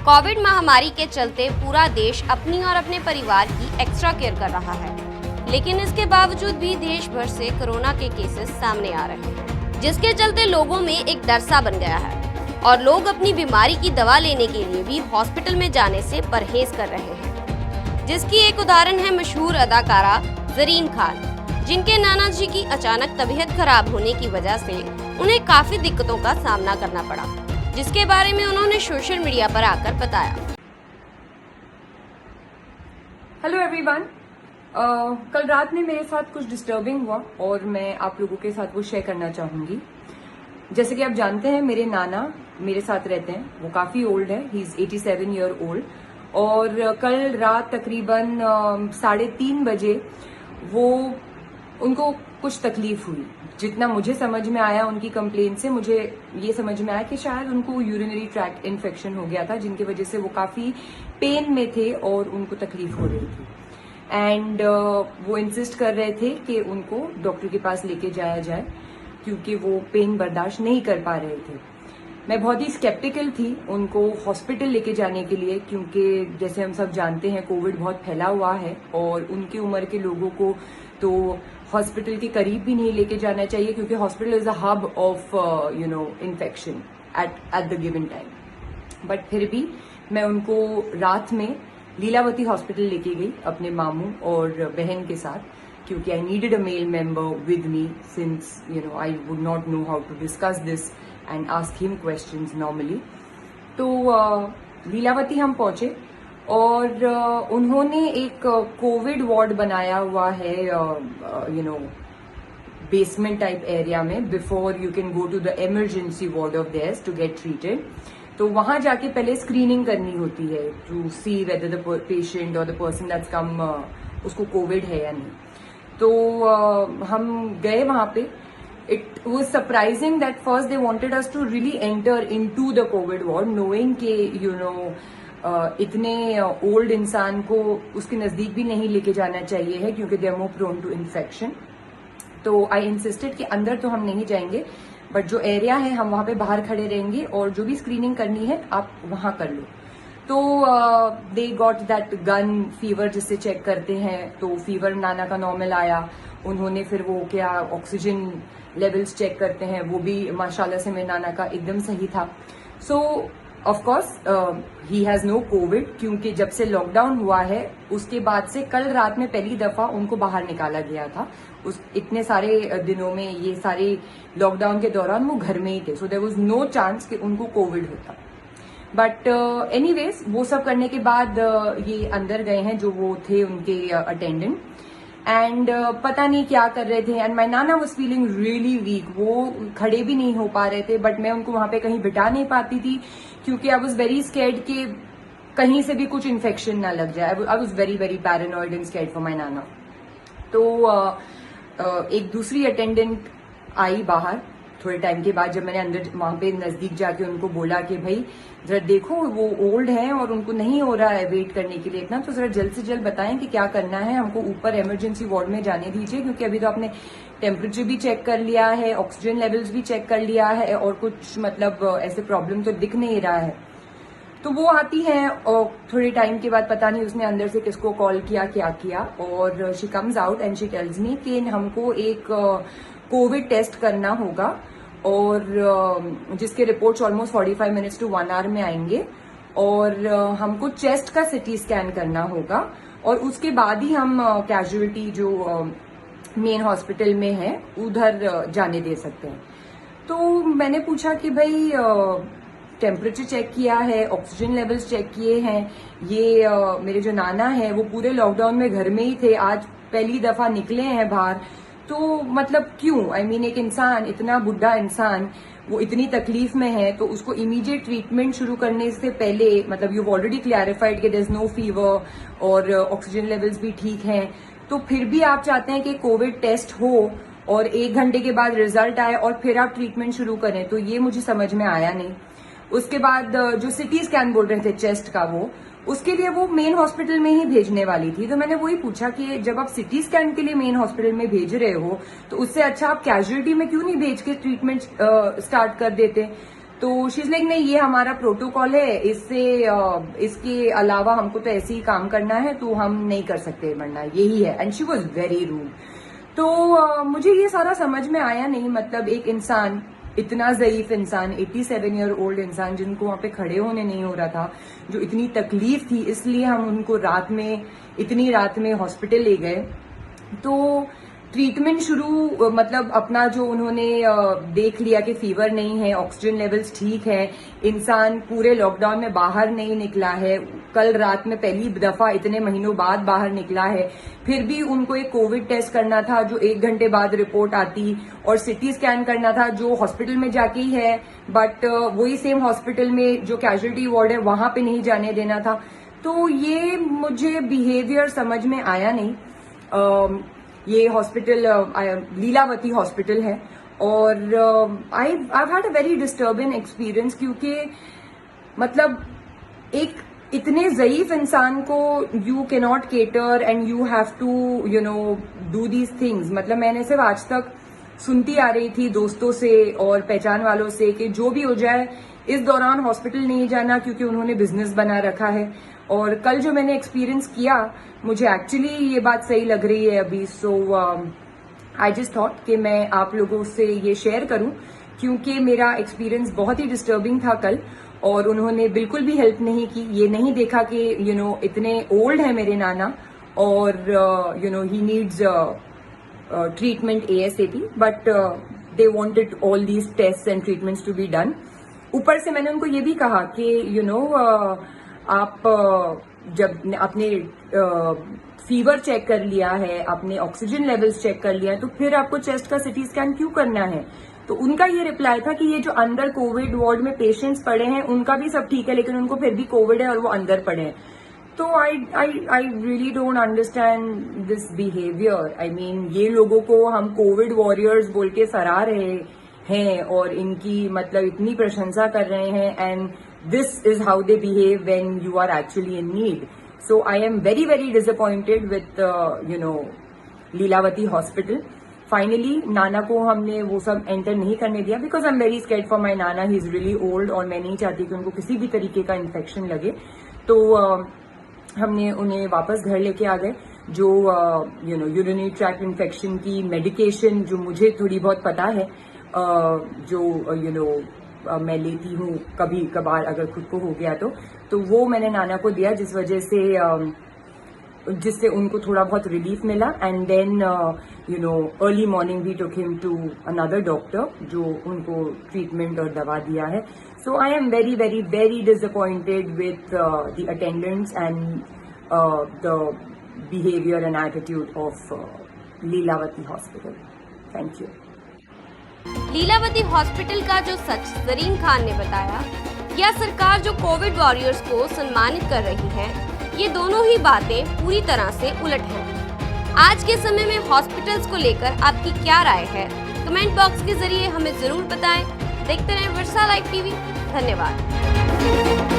Covid महामारी के चलते पूरा देश अपनी और अपने परिवार की एक्स्ट्रा केयर कर रहा है, लेकिन इसके बावजूद भी देश भर से कोरोना के केसेस सामने आ रहे हैं, जिसके चलते लोगों में एक डर सा बन गया है और लोग अपनी बीमारी की दवा लेने के लिए भी हॉस्पिटल में जाने से परहेज कर रहे हैं। जिसकी एक उदाहरण है मशहूर अदाकारा जरीन खान, जिनके नाना जी की अचानक तबीयत खराब होने की वजह से उन्हें काफी दिक्कतों का सामना करना पड़ा, जिसके बारे में उन्होंने सोशल मीडिया पर आकर बताया। हेलो एवरीवन, कल रात में मेरे साथ कुछ डिस्टर्बिंग हुआ और मैं आप लोगों के साथ वो शेयर करना चाहूंगी। जैसे कि आप जानते हैं, मेरे नाना मेरे साथ रहते हैं। वो काफी ओल्ड है, ही इज 87 ईयर ओल्ड। और कल रात तकरीबन 3:30 बजे उनको कुछ तकलीफ हुई। जितना मुझे समझ में आया उनकी कंप्लेन से, मुझे ये समझ में आया कि शायद उनको यूरिनरी ट्रैक्ट इन्फेक्शन हो गया था, जिनकी वजह से वो काफी पेन में थे और उनको तकलीफ हो रही थी। एंड वो इंसिस्ट कर रहे थे कि उनको डॉक्टर के पास लेके जाया जाए, क्योंकि वो पेन बर्दाश्त नहीं कर पा रहे थे। मैं बहुत ही स्केप्टिकल थी उनको हॉस्पिटल लेके जाने के लिए, क्योंकि जैसे हम सब जानते हैं कोविड बहुत फैला हुआ है और उनकी उम्र के लोगों को तो हॉस्पिटल के करीब भी नहीं लेके जाना चाहिए, क्योंकि hospital is a hub of infection at the given time. But फिर भी मैं उनको रात में लीलावती हॉस्पिटल लेके गई अपने मामू और बहन के साथ, क्योंकि I needed a male member with me, since I would not know how to discuss this and ask him questions normally. तो लीलावती हम पहुंचे और उन्होंने एक कोविड वार्ड बनाया हुआ है बेसमेंट टाइप एरिया में, before you can go to the emergency ward of theirs to get treated. तो वहां जाके पहले स्क्रीनिंग करनी होती है to see whether the patient और द पर्सन दैट्स कम उसको कोविड है या नहीं। तो हम गए वहां पे। It was surprising that first they wanted us to really enter into the covid ward, knowing के इतने ओल्ड इंसान को उसके नजदीक भी नहीं लेके जाना चाहिए है, क्योंकि they are more prone to infection. तो आई इंसिस्टेड कि अंदर तो हम नहीं जाएंगे, बट जो एरिया है हम वहां पे बाहर खड़े रहेंगे और जो भी स्क्रीनिंग करनी है आप वहां कर लो। तो they got that gun fever जिससे चेक करते हैं। तो फीवर नाना का नॉर्मल आया। उन्होंने फिर वो क्या ऑक्सीजन लेवल्स चेक करते हैं, वो भी माशाल्लाह से मेरे नाना का एकदम सही था। So of course he has no covid, क्योंकि जब से लॉकडाउन हुआ है उसके बाद से कल रात में पहली दफा उनको बाहर निकाला गया था। इतने सारे दिनों में, ये सारे लॉकडाउन के दौरान वो घर में ही थे, so there was no chance कि उनको कोविड होता। बट एनीवेज वो सब करने के बाद ये अंदर गए हैं जो वो थे उनके अटेंडेंट, एंड पता नहीं क्या कर रहे थे। And my Nana was feeling really weak, वो खड़े भी नहीं हो पा रहे थे। बट मैं उनको वहां पे कहीं बिठा नहीं पाती थी, क्योंकि आई वॉज वेरी स्कैर्ड कि कहीं से भी कुछ इन्फेक्शन ना लग जाए। I was very very paranoid and scared for my नाना। तो एक दूसरी अटेंडेंट आई बाहर थोड़े टाइम के बाद, जब मैंने अंदर वहां पे नजदीक जाके उनको बोला कि भाई जरा देखो वो ओल्ड हैं और उनको नहीं हो रहा है वेट करने के लिए इतना, तो जरा जल्द से जल्द बताएं कि क्या करना है, हमको ऊपर इमरजेंसी वार्ड में जाने दीजिए, क्योंकि अभी तो आपने टेम्परेचर भी चेक कर लिया है, ऑक्सीजन लेवल्स भी चेक कर लिया है और कुछ मतलब ऐसे प्रॉब्लम तो दिख नहीं रहा है। तो वो आती है और थोड़े टाइम के बाद पता नहीं उसने अंदर से किसको कॉल किया, क्या किया, और she comes out and she tells me कि हमको एक कोविड टेस्ट करना होगा और जिसके reports almost 45 minutes to 1 hour में आएंगे, और हमको चेस्ट का सिटी स्कैन करना होगा और उसके बाद ही हम कैजुअलिटी जो मेन हॉस्पिटल में है उधर जाने दे सकते हैं। तो मैंने पूछा कि भाई टेम्परेचर चेक किया है, ऑक्सीजन लेवल्स चेक किए हैं, ये मेरे जो नाना है वो पूरे लॉकडाउन में घर में ही थे, आज पहली दफा निकले हैं बाहर, तो मतलब क्यों? आई मीन एक इंसान, इतना बुढ़ा इंसान, वो इतनी तकलीफ में है, तो उसको इमीडिएट ट्रीटमेंट शुरू करने से पहले, मतलब यू ऑलरेडी क्लैरिफाइड कि देयर इज नो फीवर और ऑक्सीजन लेवल्स भी ठीक हैं, तो फिर भी आप चाहते हैं कि कोविड टेस्ट हो और 1 घंटे के बाद रिजल्ट आए और फिर आप ट्रीटमेंट शुरू करें, तो ये मुझे समझ में आया नहीं। उसके बाद जो सिटी स्कैन बोल रहे थे चेस्ट का, वो उसके लिए वो मेन हॉस्पिटल में ही भेजने वाली थी। तो मैंने वही पूछा कि जब आप सिटी स्कैन के लिए मेन हॉस्पिटल में भेज रहे हो, तो उससे अच्छा आप कैजुअलिटी में क्यों नहीं भेज के ट्रीटमेंट स्टार्ट कर देते। तो शी इज लाइक नहीं, ये हमारा प्रोटोकॉल है, इसके अलावा हमको तो ऐसे ही काम करना है, तो हम नहीं कर सकते वरना यही है। And she was very rude. तो मुझे ये सारा समझ में आया नहीं, मतलब एक इंसान, इतना ज़ईफ इंसान, 87 ईयर ओल्ड इंसान, जिनको वहां पे खड़े होने नहीं हो रहा था, जो इतनी तकलीफ थी, इसलिए हम उनको इतनी रात में हॉस्पिटल ले गए। तो ट्रीटमेंट शुरू, मतलब अपना जो उन्होंने देख लिया कि फीवर नहीं है, ऑक्सीजन लेवल्स ठीक है, इंसान पूरे लॉकडाउन में बाहर नहीं निकला है, कल रात में पहली दफा इतने महीनों बाद बाहर निकला है, फिर भी उनको एक कोविड टेस्ट करना था जो 1 घंटे बाद रिपोर्ट आती, और सिटी स्कैन करना था जो हॉस्पिटल में जाके ही है, बट वही सेम हॉस्पिटल में जो कैजुअलिटी वार्ड है वहां पे नहीं जाने देना था। तो ये मुझे बिहेवियर समझ में आया नहीं। ये हॉस्पिटल लीलावती हॉस्पिटल है, और I had a very disturbing experience, क्योंकि मतलब एक इतने ज़ईफ इंसान को you can not cater and you have to do these things. मतलब मैंने सिर्फ आज तक सुनती आ रही थी दोस्तों से और पहचान वालों से कि जो भी हो जाए इस दौरान हॉस्पिटल नहीं जाना, क्योंकि उन्होंने बिजनेस बना रखा है। और कल जो मैंने एक्सपीरियंस किया, मुझे एक्चुअली ये बात सही लग रही है अभी। सो आई जस्ट थॉट कि मैं आप लोगों से ये शेयर करूं, क्योंकि मेरा एक्सपीरियंस बहुत ही डिस्टर्बिंग था कल, और उन्होंने बिल्कुल भी हेल्प नहीं की। ये नहीं देखा कि इतने ओल्ड है मेरे नाना, और he needs treatment ASAP, but they wanted all these test and treatments to be done. ऊपर से मैंने उनको ये भी कहा कि आप जब अपने फीवर चेक कर लिया है, अपने ऑक्सीजन लेवल्स चेक कर लिया है, तो फिर आपको चेस्ट का सिटी स्कैन क्यों करना है? तो उनका ये रिप्लाई था कि ये जो अंदर कोविड वार्ड में पेशेंट्स पड़े हैं उनका भी सब ठीक है, लेकिन उनको फिर भी कोविड है और वो अंदर पड़े हैं। तो I really don't understand this behaviour. I mean, ये लोगों को हम कोविड वॉरियर्स बोल के सराह रहे हैं और इनकी मतलब इतनी प्रशंसा कर रहे हैं, and this is how they behave when you are actually in need. So I am very very disappointed with Lilavati hospital. Finally नाना को हमने वो सब एंटर नहीं करने दिया, because I am very scared for my नाना, ही इज रियली ओल्ड, और मैं नहीं चाहती कि उनको किसी भी तरीके का इन्फेक्शन लगे। तो हमने उन्हें वापस घर लेके आ गए। जो यूरिनरी ट्रैक्ट इन्फेक्शन की मेडिकेशन जो मुझे थोड़ी बहुत पता है, जो मैं लेती हूँ कभी कभार अगर खुद को हो गया तो वो मैंने नाना को दिया, जिस वजह से जिससे उनको थोड़ा बहुत रिलीफ मिला। And then early morning we took him to another doctor जो उनको ट्रीटमेंट और दवा दिया है। So I am very very very disappointed with the attendants and the behaviour and attitude of Lilavati hospital. Thank you. Lilavati hospital का जो सच जरीन खान ने बताया, या सरकार जो कोविड वॉरियर्स को सम्मानित कर रही है, ये दोनों ही बातें पूरी तरह से उलट हैं। आज के समय में हॉस्पिटल्स को लेकर आपकी क्या राय है? कमेंट बॉक्स के जरिए हमें जरूर बताएं। देखते रहें वर्षा लाइव टीवी। धन्यवाद।